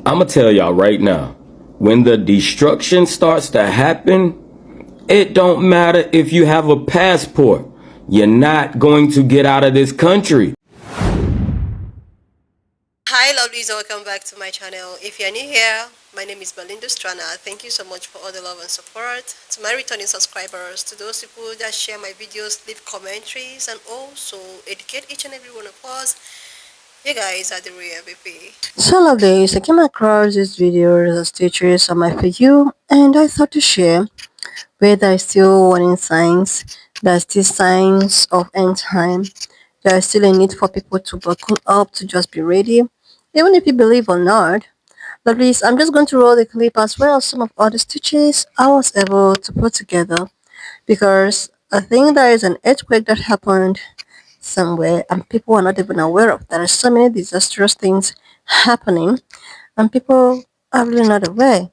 I'ma tell y'all right now, when the destruction starts to happen, it don't matter if you have a passport. You're not going to get out of this country. Hi lovelies, welcome back to my channel. If you're new here, my name is Belinda Strana. Thank you so much for all the love and support. To my returning subscribers, to those people that share my videos, leave commentaries, and also educate each and every one of us, you guys are the real MVP. So lovelies, I came across this video as teachers on my For You, and I thought to share where there is still warning signs, there are still signs of end time, there is still a need for people to buckle up, to just be ready, even if you believe or not. Lovelies, I'm just going to roll the clip as well as some of other stitches I was able to put together, because I think there is an earthquake that happened somewhere and people are not even aware of. There are so many disastrous things happening and people are really not aware.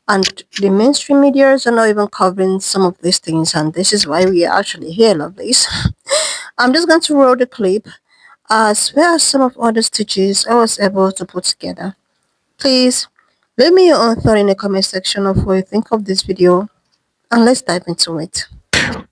And the mainstream medias are not even covering some of these things, and this is why we are actually here, lovelies. I'm just going to roll the clip as well as some of other stitches I was able to put together. Please leave me your own thought in the comment section of what you think of this video, and let's dive into it.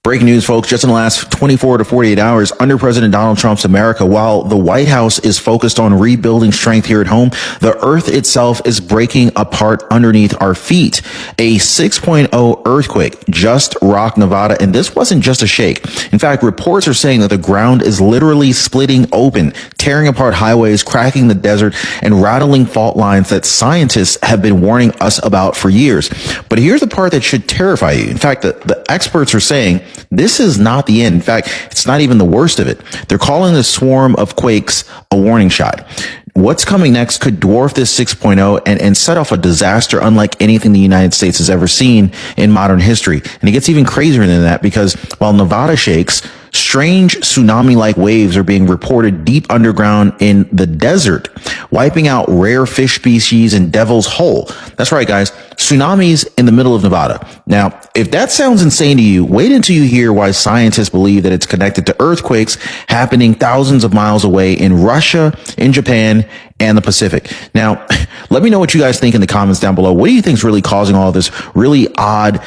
Breaking news, folks, just in the last 24 to 48 hours under President Donald Trump's America, while the White House is focused on rebuilding strength here at home, the earth itself is breaking apart underneath our feet. A 6.0 earthquake just rocked Nevada, and this wasn't just a shake. In fact, reports are saying that the ground is literally splitting open, tearing apart highways, cracking the desert, and rattling fault lines that scientists have been warning us about for years. But here's the part that should terrify you. In fact, the experts are saying this is not the end. In fact, it's not even the worst of it. They're calling the swarm of quakes a warning shot. What's coming next could dwarf this 6.0 and set off a disaster unlike anything the United States has ever seen in modern history. And it gets even crazier than that, because while Nevada shakes, strange tsunami-like waves are being reported deep underground in the desert, wiping out rare fish species in Devil's Hole. That's right, guys. Tsunamis in the middle of Nevada. Now, if that sounds insane to you, wait until you hear why scientists believe that it's connected to earthquakes happening thousands of miles away in Russia, in Japan, and the Pacific. Now, let me know what you guys think in the comments down below. What do you think is really causing all this really odd,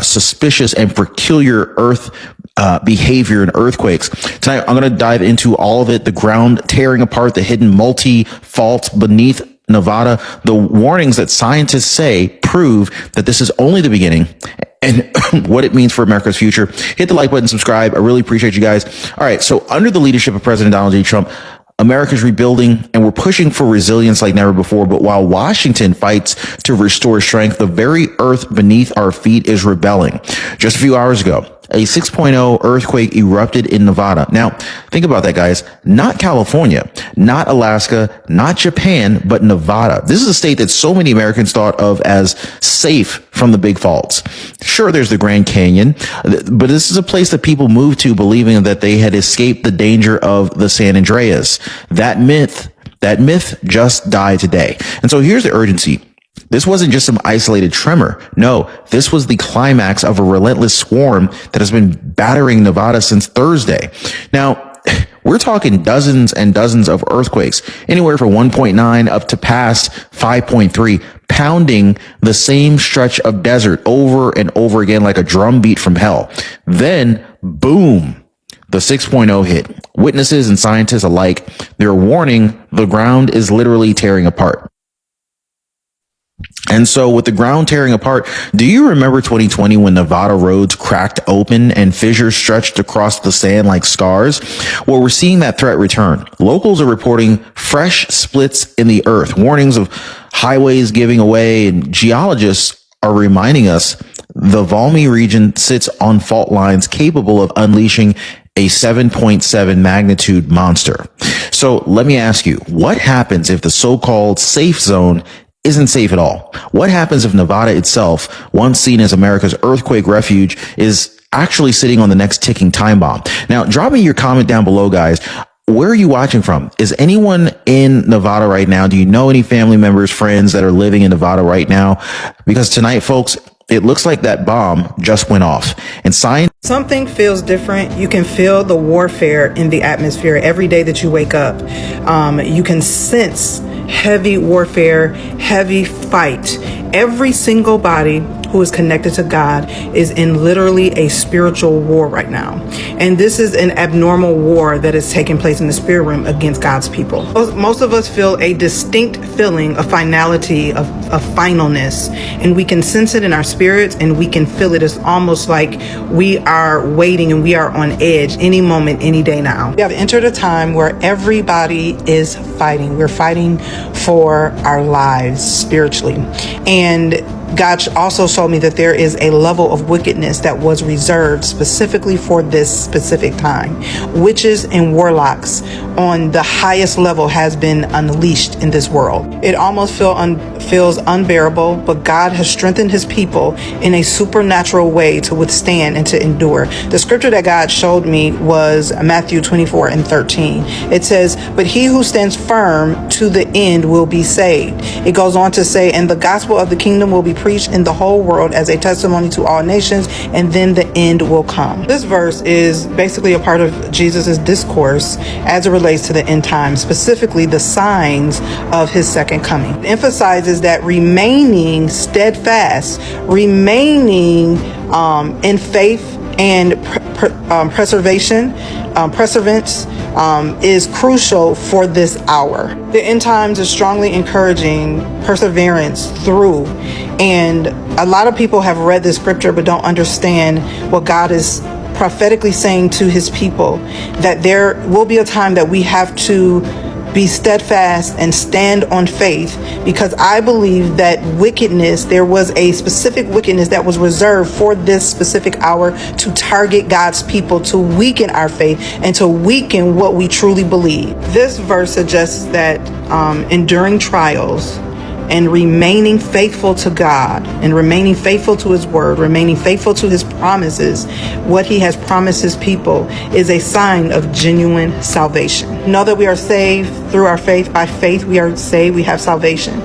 suspicious, and peculiar earth behavior in earthquakes? Tonight, I'm going to dive into all of it, the ground tearing apart, the hidden multi-faults beneath Nevada, the warnings that scientists say prove that this is only the beginning, and what it means for America's future. Hit the like button, subscribe. I really appreciate you guys. All right, so under the leadership of President Donald J. Trump, America's rebuilding, and we're pushing for resilience like never before. But while Washington fights to restore strength, the very earth beneath our feet is rebelling. Just a few hours ago, a 6.0 earthquake erupted in Nevada. Now, think about that, guys. Not California, not Alaska, not Japan, but Nevada. This is a state that so many Americans thought of as safe from the big faults. Sure, there's the Grand Canyon, but this is a place that people moved to believing that they had escaped the danger of the San Andreas. That myth just died today. And so here's the urgency. This wasn't just some isolated tremor. No, this was the climax of a relentless swarm that has been battering Nevada since Thursday. Now, we're talking dozens and dozens of earthquakes, anywhere from 1.9 up to past 5.3, pounding the same stretch of desert over and over again like a drum beat from hell. Then, boom, the 6.0 hit. Witnesses and scientists alike, they're warning the ground is literally tearing apart. And so with the ground tearing apart, do you remember 2020 when Nevada roads cracked open and fissures stretched across the sand like scars? Well, we're seeing that threat return. Locals are reporting fresh splits in the earth, warnings of highways giving away, and geologists are reminding us the Valmy region sits on fault lines capable of unleashing a 7.7 magnitude monster. So let me ask you, what happens if the so-called safe zone isn't safe at all? What happens if Nevada itself, once seen as America's earthquake refuge, is actually sitting on the next ticking time bomb? Now, drop me your comment down below, guys. Where are you watching from? Is anyone in Nevada right now? Do you know any family members, friends that are living in Nevada right now? Because tonight, folks, it looks like that bomb just went off. And something feels different. You can feel the warfare in the atmosphere every day that you wake up. You can sense heavy warfare, heavy fight. Every single body who is connected to God is in literally a spiritual war right now. And this is an abnormal war that is taking place in the spirit realm against God's people. Most of us feel a distinct feeling of finality, of finalness, and we can sense it in our spirits and we can feel it. It's almost like we are waiting and we are on edge any moment, any day now. We have entered a time where everybody is fighting. We're fighting for our lives spiritually. And God also showed me that there is a level of wickedness that was reserved specifically for this specific time. Witches and warlocks on the highest level has been unleashed in this world. It almost feels unbearable, but God has strengthened his people in a supernatural way to withstand and to endure. The scripture that God showed me was Matthew 24:13. It says, "But he who stands firm to the end will be saved." It goes on to say, "And the gospel of the kingdom will be preached in the whole world as a testimony to all nations, and then the end will come." This verse is basically a part of Jesus's discourse as it relates to the end times, specifically the signs of his second coming. It emphasizes that remaining steadfast, remaining in faith and perseverance is crucial for this hour. The end times is strongly encouraging perseverance through, and a lot of people have read this scripture but don't understand what God is prophetically saying to his people, that there will be a time that we have to be steadfast and stand on faith, because I believe that wickedness, there was a specific wickedness that was reserved for this specific hour to target God's people, to weaken our faith and to weaken what we truly believe. This verse suggests that enduring trials and remaining faithful to God and remaining faithful to his word, remaining faithful to his promises, what he has promised his people, is a sign of genuine salvation. Know that we are saved through our faith. By faith we are saved. We have salvation.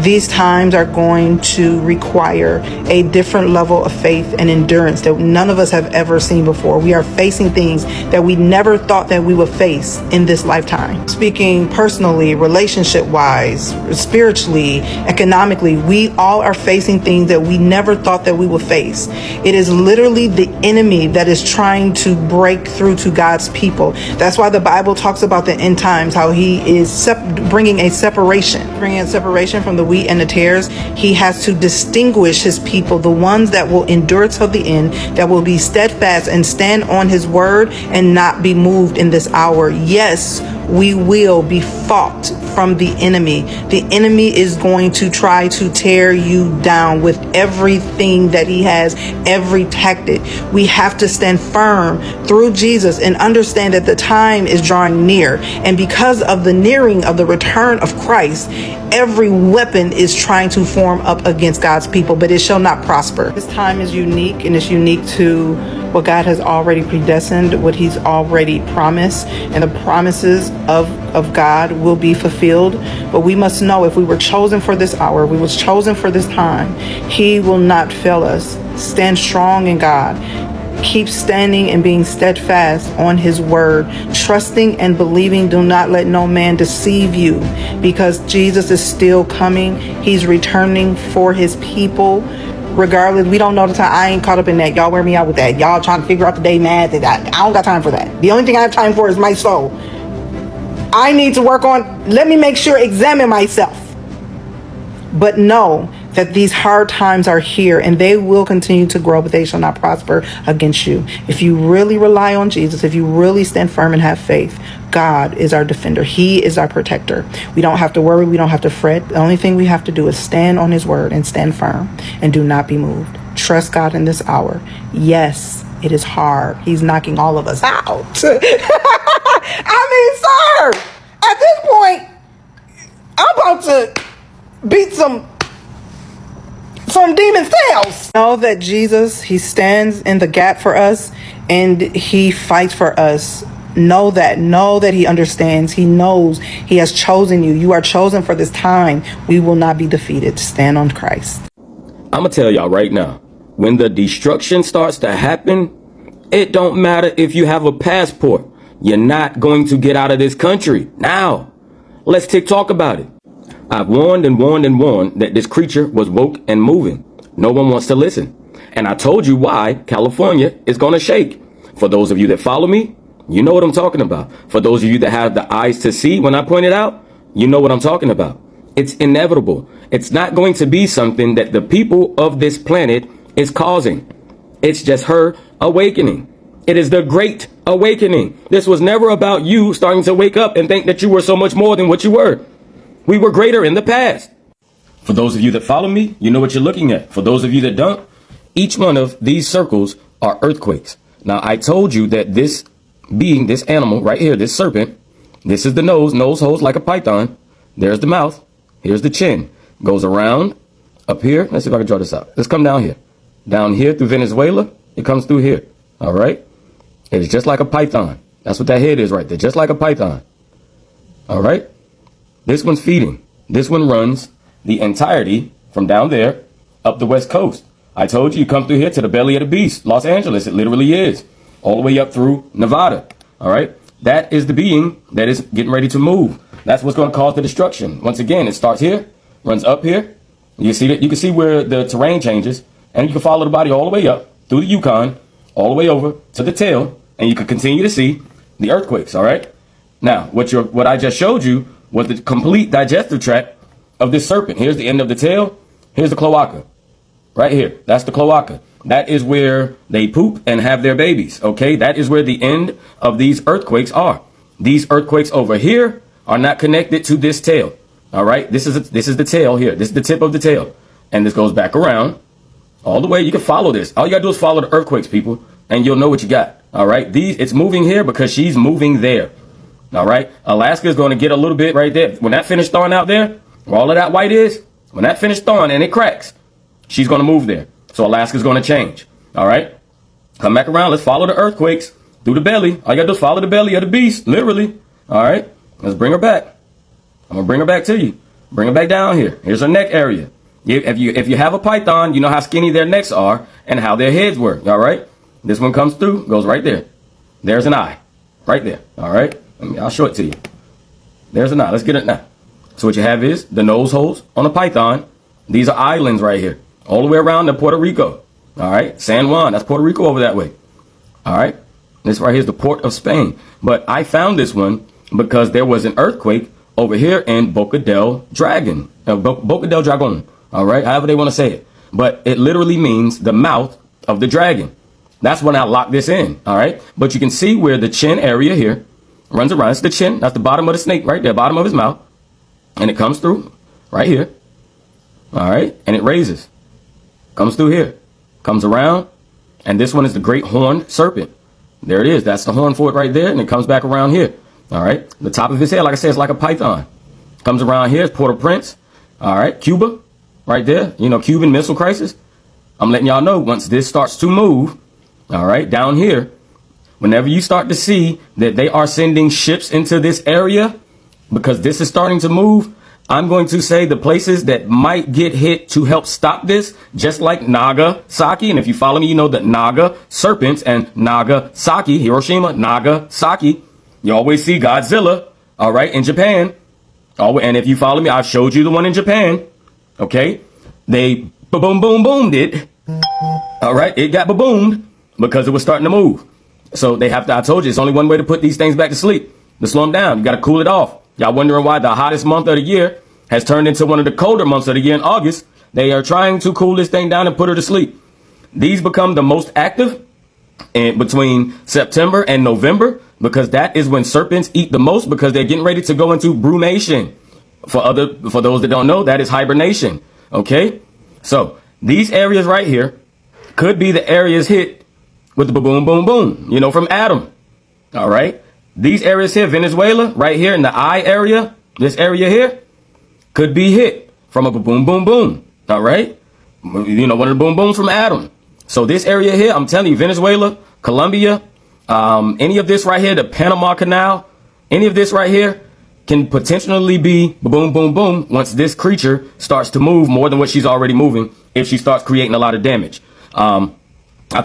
These times are going to require a different level of faith and endurance that none of us have ever seen before. We are facing things that we never thought that we would face in this lifetime. Speaking personally, relationship-wise, spiritually, economically, we all are facing things that we never thought that we would face. It is literally the enemy that is trying to break through to God's people. That's why the Bible talks about the end times, how he is bringing a separation from the wheat and the tares. He has to distinguish his people, the ones that will endure till the end, that will be steadfast and stand on his word and not be moved in this hour. Yes, we will be fought from the enemy. The enemy is going to try to tear you down with everything that he has, every tactic. We have to stand firm through Jesus and understand that the time is drawing near. And because of the nearing of the return of Christ, every weapon is trying to form up against God's people, but it shall not prosper. This time is unique, and it's unique to what God has already predestined, what he's already promised, and the promises of God will be fulfilled. But we must know, if we were chosen for this hour, we was chosen for this time, he will not fail us. Stand strong in God. Keep standing and being steadfast on his word, trusting and believing. Do not let no man deceive you, because Jesus is still coming. He's returning for his people. Regardless, we don't know the time. I ain't caught up in that. Y'all wear me out with that. Y'all trying to figure out the day math. I don't got time for that. The only thing I have time for is my soul. I need to work on, let me make sure, examine myself. But know that these hard times are here, and they will continue to grow, but they shall not prosper against you. If you really rely on Jesus, if you really stand firm and have faith, God is our defender. He is our protector. We don't have to worry. We don't have to fret. The only thing we have to do is stand on his word and stand firm and do not be moved. Trust God in this hour. Yes, it is hard. He's knocking all of us out. I mean, sir, at this point, I'm about to beat some demon's tails. Know that Jesus, he stands in the gap for us, and he fights for us. Know that he understands. He knows he has chosen you. You are chosen for this time. We will not be defeated. Stand on Christ. I'm gonna tell y'all right now, when the destruction starts to happen, it don't matter if you have a passport. You're not going to get out of this country. Now, let's talk about it. I've warned and warned and warned that this creature was woke and moving. No one wants to listen. And I told you why California is going to shake. For those of you that follow me, you know what I'm talking about. For those of you that have the eyes to see when I point it out, you know what I'm talking about. It's inevitable. It's not going to be something that the people of this planet is causing. It's just her awakening. It is the great awakening. This was never about you starting to wake up and think that you were so much more than what you were. We were greater in the past. For those of you that follow me, you know what you're looking at. For those of you that don't, each one of these circles are earthquakes. Now, I told you that this being, this animal right here, this serpent, this is the nose holds like a python. There's the mouth. Here's the chin. Goes around up here. Let's see if I can draw this out. Let's come down here. Down here through Venezuela. It comes through here. All right. It's just like a python. That's what that head is right there. Just like a python. All right. This one's feeding. This one runs the entirety from down there up the west coast. I told you come through here to the belly of the beast. Los Angeles. It literally is. All the way up through Nevada. All right. That is the being that is getting ready to move. That's what's going to cause the destruction. Once again, it starts here, runs up here. You see that? You can see where the terrain changes, and you can follow the body all the way up through the Yukon, all the way over to the tail, and you can continue to see the earthquakes. All right. Now, what I just showed you was the complete digestive tract of this serpent. Here's the end of the tail. Here's the cloaca. Right here. That's the cloaca. That is where they poop and have their babies. Okay. That is where the end of these earthquakes are. These earthquakes over here are not connected to this tail. All right. This is the tail here. This is the tip of the tail. And this goes back around all the way. You can follow this. All you got to do is follow the earthquakes, people, and you'll know what you got. All right. It's moving here because she's moving there. All right. Alaska is going to get a little bit right there. When that finished thawing out there, where all of that white is, when that finished thawing and it cracks, she's going to move there. So Alaska's going to change. All right. Come back around. Let's follow the earthquakes through the belly. All you got to do is follow the belly of the beast, literally. All right. Let's bring her back. I'm going to bring her back to you. Bring her back down here. Here's her neck area. If you have a python, you know how skinny their necks are and how their heads work. All right. This one comes through, goes right there. There's an eye right there. All right. I'll show it to you. There's an eye. Let's get it now. So what you have is the nose holes on a python. These are islands right here, all the way around to Puerto Rico. All right. San Juan. That's Puerto Rico over that way. All right. This right here is the port of Spain. But I found this one because there was an earthquake over here in Boca del Dragon. Boca del Dragon. All right. However they want to say it. But it literally means the mouth of the dragon. That's when I lock this in. All right. But you can see where the chin area here runs around. It's the chin. That's the bottom of the snake right there, bottom of his mouth. And it comes through right here. All right. And it raises. Comes through here. Comes around. And this one is the great horned serpent. There it is. That's the horn for it right there. And it comes back around here. All right. The top of his head, like I said, is like a python. Comes around here. It's Port-au-Prince. All right. Cuba right there. You know, Cuban Missile Crisis. I'm letting y'all know once this starts to move. All right. Down here. Whenever you start to see that they are sending ships into this area, because this is starting to move, I'm going to say the places that might get hit to help stop this, just like Nagasaki. And if you follow me, you know that Naga, serpents, and Nagasaki, Hiroshima, Nagasaki. You always see Godzilla, all right, in Japan. And if you follow me, I've showed you the one in Japan. Okay. They boom, boom, boomed it. All right. It got boomed because it was starting to move. So they have to, I told you, it's only one way to put these things back to sleep, to slow them down. You got to cool it off. Y'all wondering why the hottest month of the year has turned into one of the colder months of the year in August. They are trying to cool this thing down and put her to sleep. These become the most active in between September and November, because that is when serpents eat the most, because they're getting ready to go into brumation. For those that don't know, that is hibernation. Okay. So these areas right here could be the areas hit with the boom, boom, boom, you know, from Adam. All right. These areas here, Venezuela, right here in the eye area, this area here could be hit from a boom, boom, boom. All right. You know, one of the boom booms from Adam. So this area here, I'm telling you, Venezuela, Colombia, any of this right here, the Panama Canal, any of this right here can potentially be boom, boom, boom once this creature starts to move more than what she's already moving, if she starts creating a lot of damage. I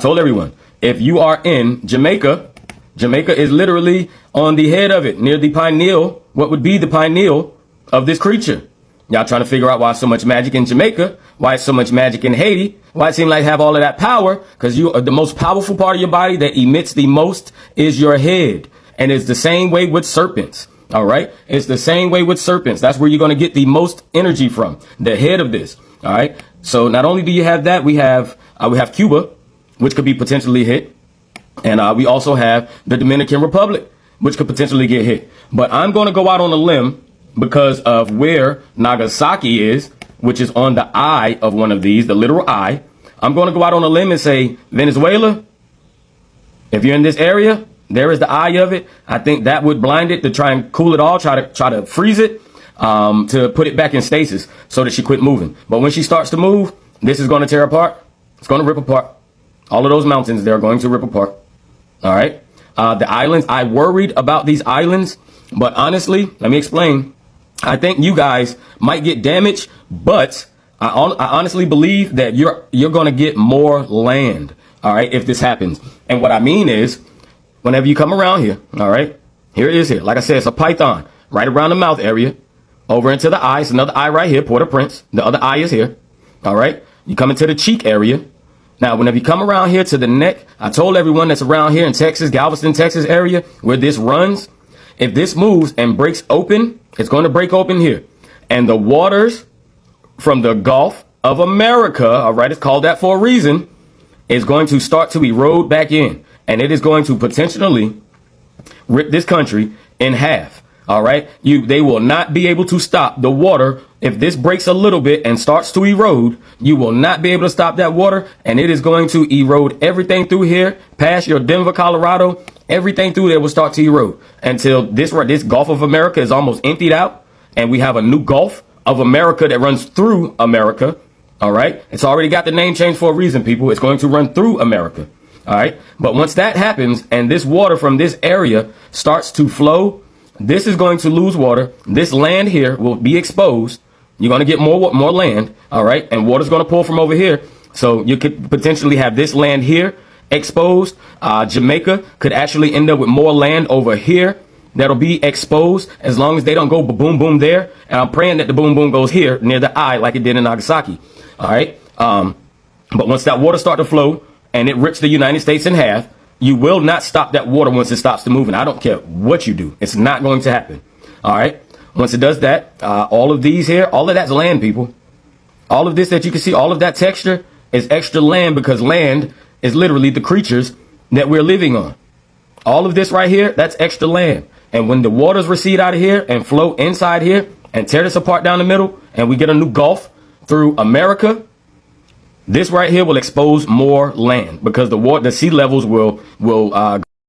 told everyone, if you are in Jamaica, Jamaica is literally on the head of it, near the pineal, what would be the pineal of this creature. Y'all trying to figure out why so much magic in Jamaica, why so much magic in Haiti, why it seems like have all of that power, because you are the most powerful part of your body that emits the most is your head. And it's the same way with serpents. All right. It's the same way with serpents. That's where you're going to get the most energy from, the head of this. All right. So not only do you have that, we have Cuba, which could be potentially hit. And we also have the Dominican Republic, which could potentially get hit. But I'm going to go out on a limb because of where Nagasaki is, which is on the eye of one of these, the literal eye. I'm going to go out on a limb and say, Venezuela, if you're in this area, there is the eye of it. I think that would blind it to try and cool it all, try to freeze it, to put it back in stasis so that she quit moving. But when she starts to move, this is going to tear apart. It's going to rip apart. All of those mountains, they're going to rip apart. All right. The islands, I worried about these islands, but honestly, let me explain. I think you guys might get damaged, but I honestly believe that you're going to get more land. All right. If this happens. And what I mean is, whenever you come around here, all right, here it is here. Like I said, it's a python right around the mouth area, over into the eye. It's another eye right here, Port-au-Prince. The other eye is here. All right. You come into the cheek area. Now, whenever you come around here to the neck, I told everyone that's around here in Texas, Galveston, Texas area, where this runs, if this moves and breaks open, it's going to break open here. And the waters from the Gulf of America, all right, it's called that for a reason, is going to start to erode back in. And it is going to potentially rip this country in half. All right. They will not be able to stop the water. If this breaks a little bit and starts to erode, you will not be able to stop that water. And it is going to erode everything through here, past your Denver, Colorado. Everything through there will start to erode until this Gulf of America is almost emptied out. And we have a new Gulf of America that runs through America. All right. It's already got the name changed for a reason, people. It's going to run through America. All right. But once that happens and this water from this area starts to flow, this is going to lose water. This land here will be exposed. You're going to get more land. All right. And water's going to pull from over here. So you could potentially have this land here exposed. Jamaica could actually end up with more land over here that'll be exposed as long as they don't go boom, boom there. And I'm praying that the boom, boom goes here near the eye like it did in Nagasaki. All right. But once that water starts to flow and it rips the United States in half, you will not stop that water once it stops to moving. I don't care what you do. It's not going to happen. All right. Once it does that, all of these here, all of that's land, people. All of this that you can see, all of that texture is extra land because land is literally the creatures that we're living on. All of this right here, that's extra land. And when the waters recede out of here and flow inside here and tear this apart down the middle and we get a new Gulf through America, this right here will expose more land because the sea levels will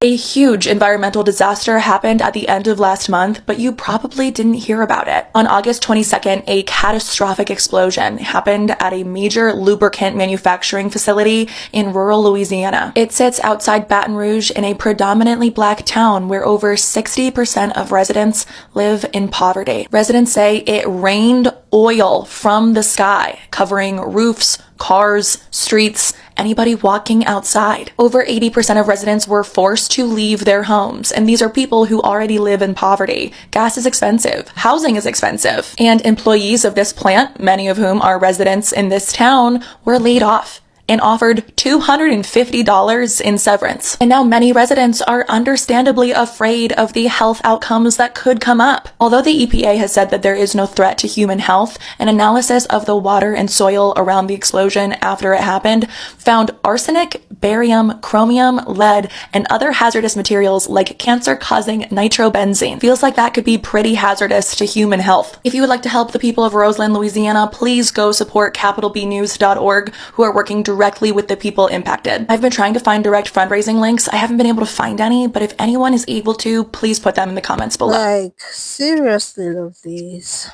A huge environmental disaster happened at the end of last month, but you probably didn't hear about it. On August 22nd, a catastrophic explosion happened at a major lubricant manufacturing facility in rural Louisiana. It sits outside Baton Rouge in a predominantly black town where over 60% of residents live in poverty. Residents say it rained oil from the sky, covering roofs, cars, streets, anybody walking outside. Over 80% of residents were forced to leave their homes, and these are people who already live in poverty. Gas is expensive, housing is expensive, and employees of this plant, many of whom are residents in this town, were laid off and offered $250 in severance. And now many residents are understandably afraid of the health outcomes that could come up. Although the EPA has said that there is no threat to human health, an analysis of the water and soil around the explosion after it happened found arsenic, barium, chromium, lead, and other hazardous materials like cancer-causing nitrobenzene. Feels like that could be pretty hazardous to human health. If you would like to help the people of Roseland, Louisiana, please go support capitalbnews.org, who are working directly with the people impacted. I've been trying to find direct fundraising links. I haven't been able to find any, but if anyone is able to, please put them in the comments below. Like, seriously, love these.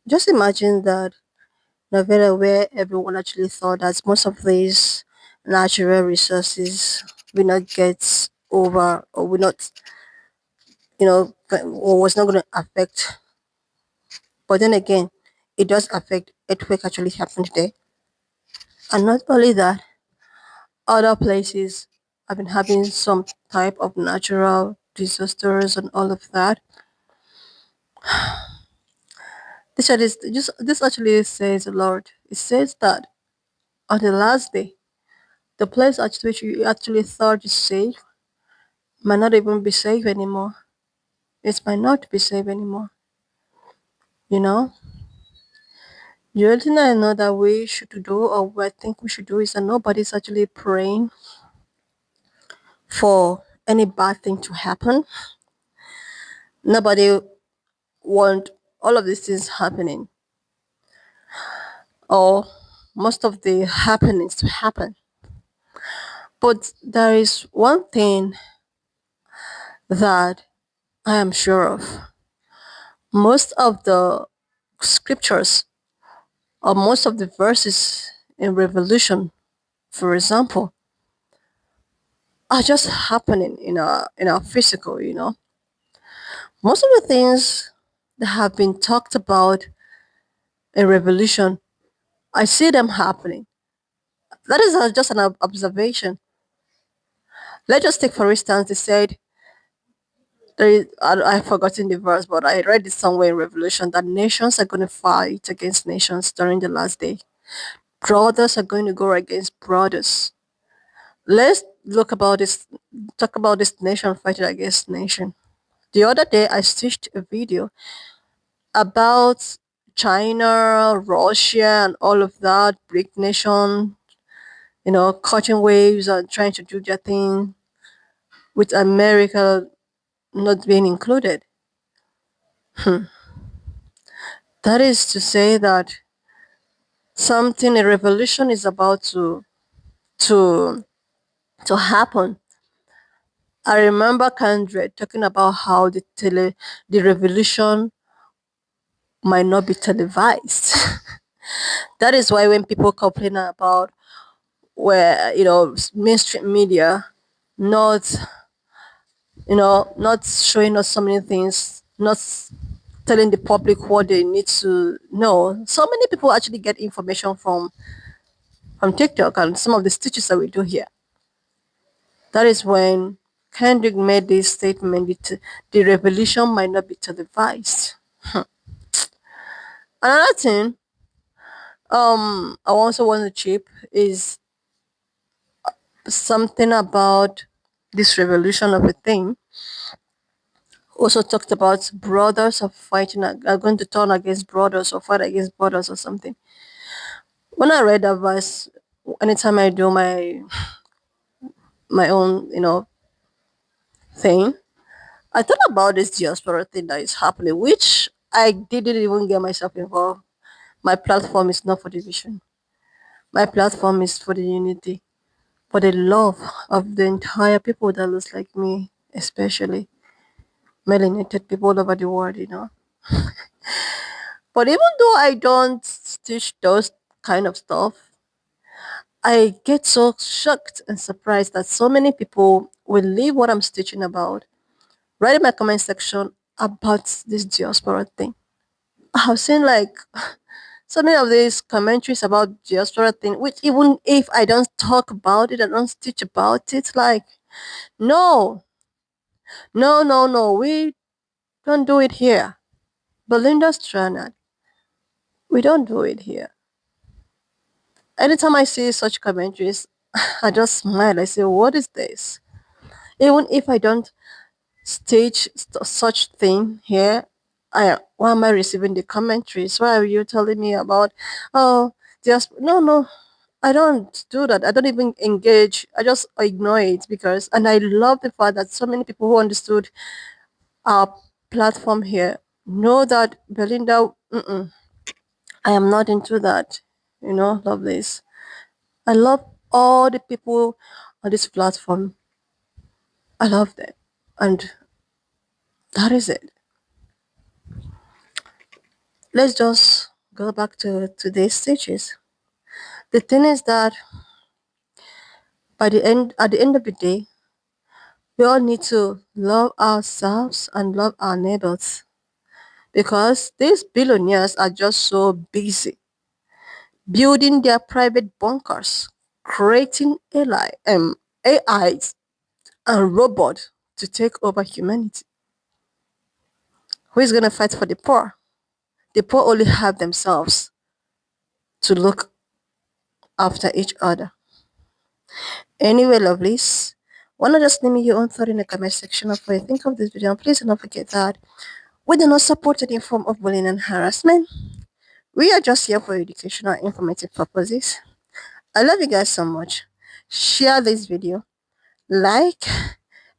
Just imagine that Novella, where everyone actually thought that most of these natural resources will not get over or will not, or was not going to affect. But then again, it does affect. Earthquake actually happened there. And not only that, other places have been having some type of natural disasters and all of that. This actually says a lot. It says that on the last day, the place at which you actually thought is safe might not even be safe anymore. It might not be safe anymore. You know? The only thing I know that we should do, or what I think we should do, is that nobody's actually praying for any bad thing to happen. Nobody want all of these things happening, or most of the happenings to happen. But there is one thing that I am sure of. Most of the scriptures, or most of the verses in Revelation, for example, are just happening in our physical, Most of the things that have been talked about in Revelation, I see them happening. That is just an observation. Let's just take, for instance, they said, I've forgotten the verse, but I read it somewhere in Revelation that nations are going to fight against nations during the last day. Brothers are going to go against brothers. Let's talk about this nation fighting against nation. The other day, I stitched a video about China, Russia, and all of that, BRIC nation, cutting waves and trying to do their thing, with America not being included. That is to say that something, a revolution is about to to happen. I remember Kendra talking about how the revolution might not be televised. That is why when people complain about where mainstream media not not showing us so many things, not telling the public what they need to know. So many people actually get information from TikTok and some of the stitches that we do here. That is when Kendrick made this statement: the revolution might not be televised. Another thing, I also want to chip is something about this revolution of a thing. Also talked about brothers are fighting, are going to turn against brothers or fight against brothers or something. When I read that verse, anytime I do my own, thing, I thought about this diaspora thing that is happening, which I didn't even get myself involved. My platform is not for division. My platform is for the unity, for the love of the entire people that looks like me, especially melanated people all over the world. But even though I don't teach those kind of stuff, I get so shocked and surprised that so many people will leave what I'm teaching about, write in my comment section about this diaspora thing. I've seen like so many of these commentaries about diaspora thing, which even if I don't talk about it, I don't teach about it, like, no, no, no, no, we don't do it here. Belinda Strana, we don't do it here. Anytime I see such commentaries, I just smile. I say, what is this? Even if I don't stage such thing here, why am I receiving the commentaries? Why are you telling me about, oh, just, no, no, I don't do that. I don't even engage. I just ignore it because, and I love the fact that so many people who understood our platform here know that Belinda, I am not into that. Love this. I love all the people on this platform. I love them. And that is it. Let's just go back to today's stages. The thing is that at the end of the day, we all need to love ourselves and love our neighbors because these billionaires are just so busy building their private bunkers, creating AIs and robots to take over humanity. Who is going to fight for the poor? The poor only have themselves to look after each other. Anyway, lovelies, wanna just leave me your own thought in the comment section of what you think of this video. And please do not forget that we do not support any form of bullying and harassment. We are just here for educational and informative purposes. I love you guys so much. Share this video, like,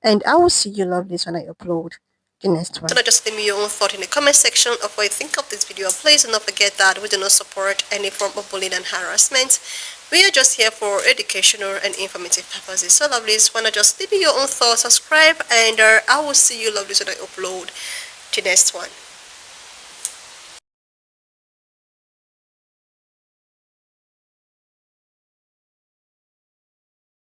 and I will see you lovelies when I upload the next one. So just leave me your own thought in the comment section of what you think of this video. Please do not forget that we do not support any form of bullying and harassment. We are just here for educational and informative purposes. So lovelies, wanna just leave me your own thoughts, subscribe, and I will see you lovelies when I upload the next one.